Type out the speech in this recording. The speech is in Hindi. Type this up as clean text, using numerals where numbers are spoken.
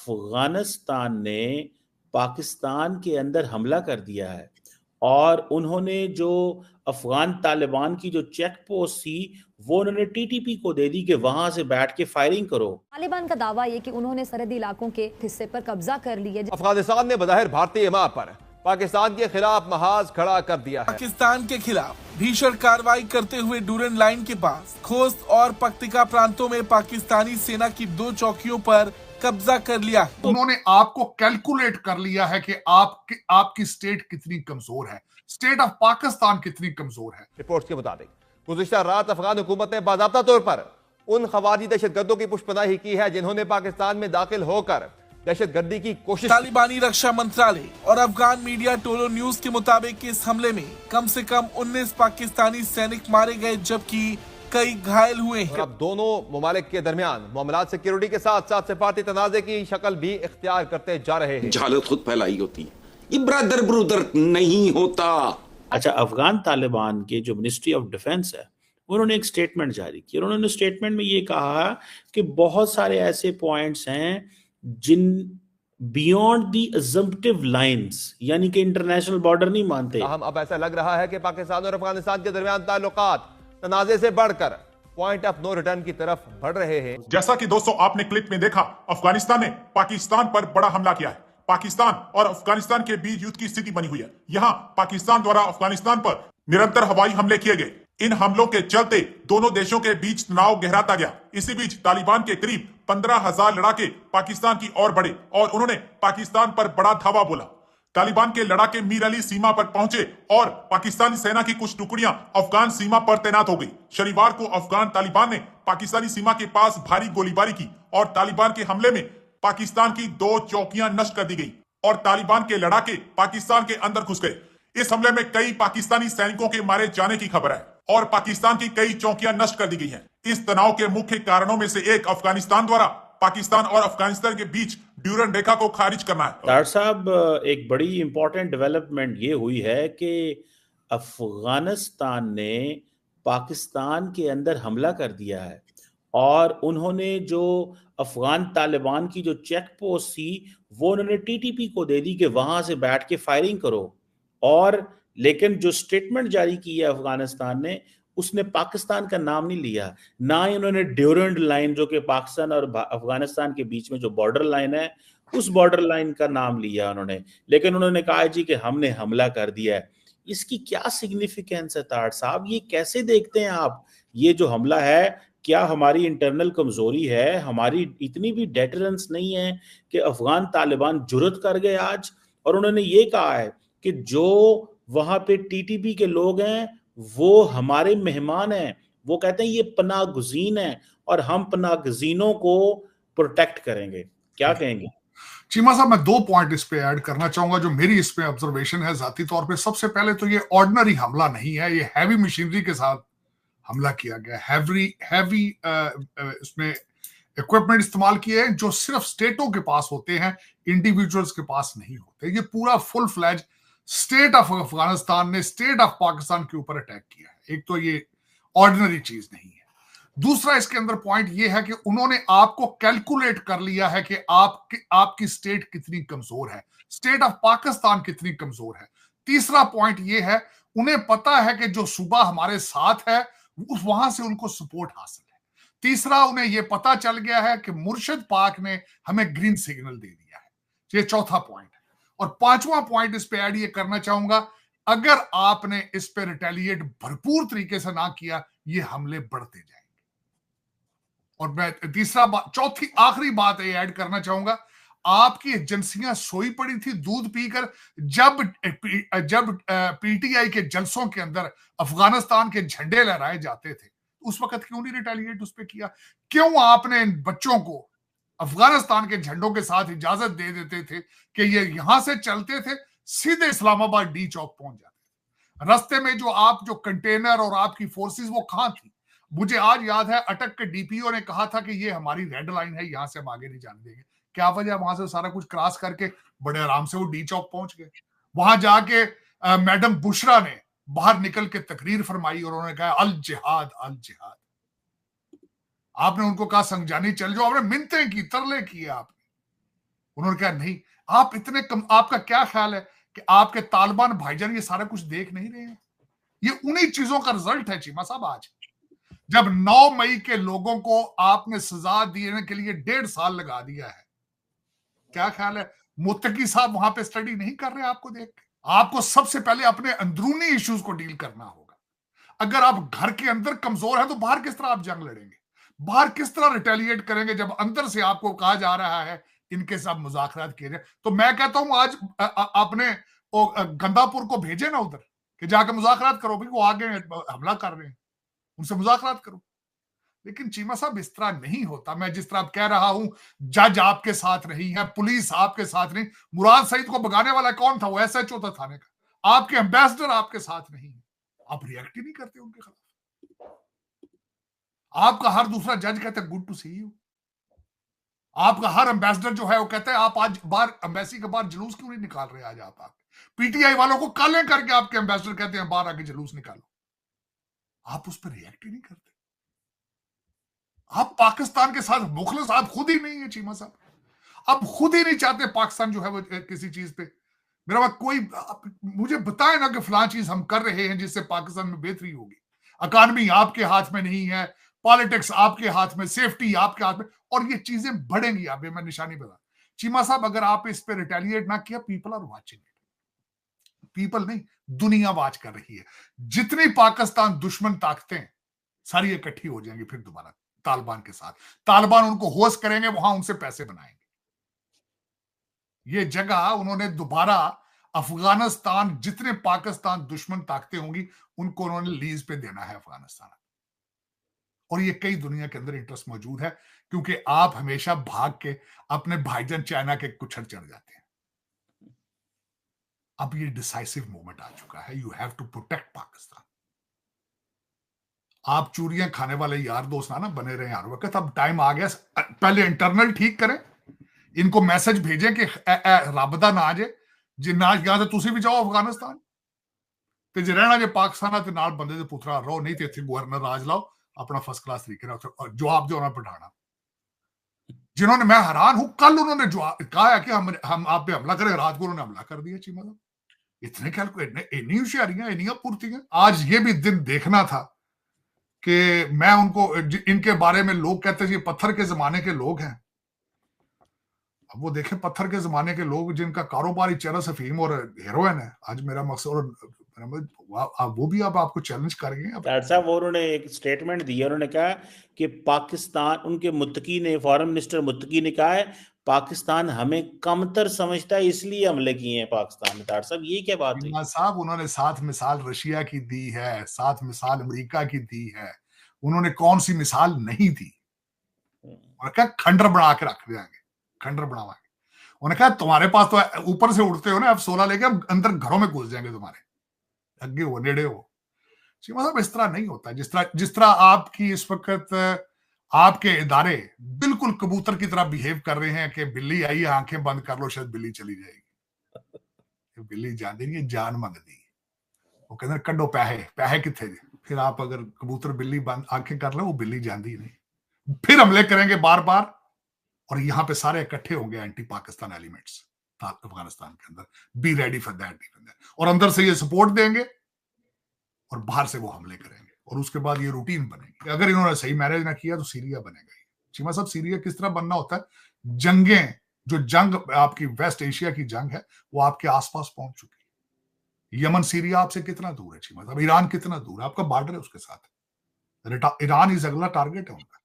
अफगानिस्तान ने पाकिस्तान के अंदर हमला कर दिया है और उन्होंने जो अफगान तालिबान की जो चेक पोस्ट थी वो उन्होंने टीटीपी को दे दी कि वहां से बैठ के फायरिंग करो। तालिबान का दावा ये कि उन्होंने सरहदी इलाकों के हिस्से पर कब्जा कर लिया। अफगानिस्तान ने बज़ाहिर भारतीय माह पर पाकिस्तान के खिलाफ महाज खड़ा कर दिया है। पाकिस्तान के खिलाफ भीषण कार्रवाई करते हुए डूरन लाइन के पास खोस्त और पक्तिका प्रांतों में पाकिस्तानी सेना की 2 चौकियों पर कब्जा कर लिया। उन्होंने आपको कैलकुलेट कर लिया है कि आपकी स्टेट कितनी कमजोर है, स्टेट ऑफ पाकिस्तान कितनी कमजोर है। रिपोर्ट्स के मुताबिक गुज़िश्ता रात अफगान हुकूमत ने बाज़ाब्ता तौर पर उन खवाजी दहशतगर्दों की पुष्पनाही की है जिन्होंने पाकिस्तान में दाखिल होकर दहशतगर्दी की कोशिश। तालिबानी रक्षा मंत्रालय और अफगान मीडिया टोलो न्यूज के मुताबिक इस हमले में कम से कम 19 पाकिस्तानी सैनिक मारे गए जबकि कई घायल हुए हैं। अब दोनों ममालिक के दरमियान मामलात सिक्योरिटी के साथ साथ सिफारती तनाज़े की शक्ल भी इख्तियार करते जा रहे हैं। जहालत खुद फैलाई होती है, ये ब्रदर ब्रूदर नहीं होता। अच्छा, अफगान तालिबान के जो मिनिस्ट्री ऑफ डिफेंस है उन्होंने एक स्टेटमेंट जारी की और उन्होंने स्टेटमेंट में ये कहा कि बहुत सारे ऐसे पॉइंट्स हैं जिन बियॉन्ड दी अजम्पटिव लाइंस, यानी कि इंटरनेशनल बॉर्डर नहीं मानते। हम अब ऐसा लग रहा है कि पाकिस्तान और अफगानिस्तान के दरमियान ताल्लुकात तनाज़े से बढ़कर पॉइंट ऑफ नो रिटर्न की तरफ बढ़ रहे हैं। जैसा कि दोस्तों आपने क्लिप में देखा, अफगानिस्तान ने पाकिस्तान पर बड़ा हमला किया है। पाकिस्तान और अफगानिस्तान के बीच युद्ध की स्थिति बनी हुई है। यहाँ पाकिस्तान द्वारा अफगानिस्तान पर निरंतर हवाई हमले किए गए। इन हमलों के चलते दोनों देशों के बीच तनाव गहराता गया। इसी बीच तालिबान के करीब 15,000 लड़ाके पाकिस्तान की ओर बढ़े और उन्होंने पाकिस्तान पर बड़ा धावा बोला। तालिबान के लड़ाके मीर अली सीमा पर पहुंचे और पाकिस्तानी सेना की कुछ टुकड़ियां अफगान सीमा पर तैनात हो गई। शनिवार को अफगान तालिबान ने पाकिस्तानी सीमा के पास भारी गोलीबारी की और तालिबान के हमले में पाकिस्तान की 2 चौकियां नष्ट कर दी गई और तालिबान के लड़ाके पाकिस्तान के अंदर घुस गए। इस हमले में कई पाकिस्तानी सैनिकों के मारे जाने की खबर है और पाकिस्तान की कई चौकियां नष्ट कर दी गई हैं। इस तनाव के मुख्य कारणों में से एक अफगानिस्तान द्वारा पाकिस्तान और अफगानिस्तान के बीच ड्यूरन रेखा को खारिज करना है। तार साहब, एक बड़ी इंपॉर्टेंट डेवलपमेंट ये हुई है कि अफगानिस्तान ने पाकिस्तान के अंदर हमला कर दिया है और उन्होंने जो अफगान तालिबान की जो चेक पोस्ट थी वो उन्होंने टीटीपी को दे दी कि वहां से बैठ के फायरिंग करो। और लेकिन जो स्टेटमेंट जारी की है अफगानिस्तान ने, उसने पाकिस्तान का नाम नहीं लिया, ना ही उन्होंने ड्यूरेंट लाइन जो कि पाकिस्तान और अफगानिस्तान के बीच में जो बॉर्डर लाइन है उस बॉर्डर लाइन का नाम लिया उन्होंने। लेकिन उन्होंने कहा जी कि हमने हमला कर दिया है। इसकी क्या सिग्निफिकेंस है ताड़ साहब? ये कैसे देखते हैं आप? ये जो हमला है, क्या हमारी इंटरनल कमजोरी है? हमारी इतनी भी डेटरेंस नहीं है कि अफगान तालिबान जुर्रत कर गए आज? और उन्होंने ये कहा है कि जो वहां पे टीटीपी के लोग हैं वो हमारे मेहमान हैं। वो कहते हैं ये पनाह गुज़ीन है और हम पनाह गुज़ीनों को प्रोटेक्ट करेंगे। क्या कहेंगे? चीमा साहब, मैं 2 पॉइंट इस पे ऐड करना चाहूंगा जो मेरी इस पे ऑब्जर्वेशन है जाती तौर पे। सबसे पहले तो ये ऑर्डिनरी हमला नहीं है, ये हैवी मशीनरी के साथ हमला किया गया। हैवी इसमें इक्विपमेंट इस्तेमाल किए हैं जो सिर्फ स्टेटों के पास होते हैं, इंडिविजुअल्स के पास नहीं होते। ये पूरा full fledge state of Afghanistan ने स्टेट ऑफ पाकिस्तान के ऊपर अटैक किया है। एक तो ये ऑर्डिनरी चीज नहीं है। दूसरा इसके अंदर पॉइंट ये है कि उन्होंने आपको कैलकुलेट कर लिया है कि आपकी स्टेट कितनी कमजोर है, स्टेट ऑफ पाकिस्तान कितनी कमजोर है। तीसरा पॉइंट ये है, उन्हें पता है कि जो सूबा हमारे साथ है वहां से उनको सपोर्ट हासिल है। तीसरा, उन्हें यह पता चल गया है कि मुर्शिद पाक ने हमें ग्रीन सिग्नल दे दिया है। ये चौथा पॉइंट है। और 5वां पॉइंट इस पे ऐड ये करना चाहूंगा, अगर आपने इस पे रिटेलिएट भरपूर तरीके से ना किया, ये हमले बढ़ते जाएंगे। और मैं चौथी आखिरी बात ये ऐड करना चाहूंगा, आपकी एजेंसियां सोई पड़ी थी दूध पीकर जब पीटीआई के जलसों के अंदर अफगानिस्तान के झंडे लहराए जाते थे। उस वक्त क्यों नहीं रिटेलिएट उस पे किया? क्यों आपने इन बच्चों को अफगानिस्तान के झंडों के साथ इजाजत दे देते थे कि ये यहां से चलते थे सीधे इस्लामाबाद डी चौक पहुंच जाते थे? रास्ते में जो कंटेनर और आपकी फोर्सेस वो कहां थी? मुझे आज याद है अटक के डीपीओ ने कहा था कि ये हमारी रेड लाइन है, यहां से हम आगे नहीं जाने देंगे। क्या वजह? वहां से सारा कुछ क्रॉस करके बड़े आराम से वो डी चौक पहुंच गए। वहां जाके मैडम बुशरा ने बाहर निकल के तकरीर फरमाई और उन्होंने कहा अल जिहाद अल जिहाद। आपने उनको कहा संगजानी चल जाओ, आपने मिन्नतें की, तरले किए आपने। उन्होंने कहा नहीं, आप इतने कम, आपका क्या ख्याल है कि आपके तालिबान भाईजान ये सारा कुछ देख नहीं रहे हैं? ये उन्हीं चीजों का रिजल्ट है चीमा साहब। आज जब 9 मई के लोगों को आपने सजा देने के लिए 1.5 साल लगा दिया है, क्या ख्याल है मुत्तकी साहब वहां पे स्टडी नहीं कर रहे? आपको देख के आपको सबसे पहले अपने अंदरूनी इश्यूज को डील करना होगा। अगर आप घर के अंदर कमजोर हैं तो बाहर किस तरह आप जंग लड़ेंगे? बाहर किस तरह रिटेलिएट करेंगे जब अंदर से आपको कहा जा रहा है इनके साथ मुज़ाकरात किए जाए? तो मैं कहता हूं आज आपने गंदापुर को भेजे ना उधर कि जाके मुज़ाकरात करो, भाई वो आगे हमला कर रहे हैं, उनसे मुज़ाकरात करो। लेकिन चीमा साहब इस तरह नहीं होता। मैं जिस तरह कह रहा हूं, जज आपके साथ नहीं है, पुलिस आपके साथ नहीं। मुराद सईद को भगाने वाला कौन था? वो एसएचओ था थाने का। आपके एम्बेसडर आपके साथ नहीं है, आप रिएक्ट ही नहीं करते उनके खिलाफ। आपका हर दूसरा जज कहता है गुड टू सी यू। आपका हर एम्बेसडर जो है वो कहता है आप आज बाहर एम्बेसी के बाहर जुलूस क्यों नहीं निकाल रहे? आज आप पीटीआई वालों को काले करके आपके एम्बेसडर कहते हैं बाहर आके जुलूस निकालो। आप उस पर रिएक्ट ही नहीं करते। आप पाकिस्तान के साथ मुखलिस आप खुद ही नहीं है चीमा साहब। आप खुद ही नहीं चाहते पाकिस्तान जो है वो किसी चीज पे, मेरा बात कोई मुझे बताए ना कि फलां चीज हम कर रहे हैं जिससे पाकिस्तान में बेहतरी होगी। इकॉनमी आपके हाथ में नहीं है, पॉलिटिक्स आपके हाथ में, सेफ्टी आपके हाथ में, और ये चीजें बढ़ेंगी। आप मैं निशानी बता चीमा साहब, अगर आप इस पे रिटेलिएट ना किया, पीपल आर वाचिंग। पीपल नहीं, दुनिया वाच कर रही है। जितनी पाकिस्तान दुश्मन ताकतें सारी इकट्ठी हो जाएंगी फिर दोबारा तालिबान के साथ। तालिबान उनको होस्ट करेंगे, वहां उनसे पैसे बनाएंगे। ये जगह उन्होंने दोबारा अफगानिस्तान, जितने पाकिस्तान दुश्मन ताकतें होंगी उनको उन्होंने लीज पे देना है अफगानिस्तान। और ये कई दुनिया के अंदर इंटरेस्ट मौजूद है, क्योंकि आप हमेशा भाग के अपने भाईजान चाइना के कुछड़ चढ़ जाते हैं। अब ये डिसाइसिव मोमेंट आ चुका है। You have to protect Pakistan. आप चूरियां खाने वाले यार दोस्त ना बने रहे हर वक्त। अब टाइम आ गया, पहले इंटरनल ठीक करें, इनको मैसेज भेजें कि राबता ना आ जाए, जे ना यहां से तुसी भी जाओ अफगानिस्तान ते जे रहना जे पाकिस्तान ते नाल बंदे दे पुत्रा रहो, नहीं तो इत्थे गवर्नर राज लाओ अपना फर्स्ट क्लास तरीके नाल, और जवाब दो ना पठाना। जिन्होंने, मैं हैरान हूं, कल उन्होंने जवाब कहा है कि हम आप पे हमला करें, रात को उन्होंने हमला कर दिया। चीमा साहब इतने कैलकुलेट, इतनी होशियारियां, इतनी पूर्तियां। आज ये भी दिन देखना था कि मैं उनको, इनके बारे में लोग कहते हैं ये पत्थर के जमाने के लोग हैं। अब वो देखें पत्थर के जमाने के लोग जिनका कारोबार ही चरस अफीम और हेरोइन है। आज मेरा मकसद, और वो भी अब आपको चैलेंज करेंगे। डॉक्टर साहब वो उन्होंने एक स्टेटमेंट दिया, उन्होंने कहा कि पाकिस्तान, उनके मुत्तकी ने, फॉरेन मिनिस्टर मुत्तकी ने कहा है पाकिस्तान हमें कमतर समझता है इसलिए हमले किए हैं पाकिस्तान में। डॉक्टर साहब ये क्या बात है साहब? उन्होंने साथ मिसाल रशिया की दी है, साथ मिसाल अमेरिका की दी है, उन्होंने कौन सी मिसाल नहीं दी? उन्होंने कहा खंडर बना के रख देंगे, खंडर बनावाएंगे। उन्होंने कहा तुम्हारे पास तो ऊपर से उड़ते हो ना, अब 16 लेके हम अंदर घरों में घुस जाएंगे, तुम्हारे अगे हो, नेड़े हो। मतलब इस तरह नहीं होता। जिस तरह आपकी इस वक्त आपके इदारे बिल्कुल कबूतर की तरह बिहेव कर रहे हैं कि बिल्ली आई है, आंखें बंद कर लो शायद बिल्ली चली जाएगी। बिल्ली जान देनी, जान मंगती। वो कहते कड्डो पैहे, पैहे कितने? फिर आप अगर कबूतर बिल्ली बंद आंखें कर लो, वो बिल्ली जानती नहीं। फिर हमले करेंगे बार बार, और यहां पे सारे इकट्ठे होंगे एंटी पाकिस्तान एलिमेंट्स अफगानिस्तान के अंदर। Be ready for that. और अंदर से ये सपोर्ट देंगे और बाहर से वो हमले करेंगे, और उसके बाद ये रूटीन बनेगी। अगर इन्होंने सही मैनेज ना किया तो सीरिया बनेगा ही। चीमा साहब सीरिया किस तरह बनना होता है? जंगें, जो जंग आपकी वेस्ट एशिया की जंग है, वो आपके आसपास पहुंच चुकी है। यमन सीरिया आपसे कितना दूर है चीमा साहब? ईरान कितना दूर है? आपका बॉर्डर है उसके साथ। ईरान इज अगला टारगेट है उनका।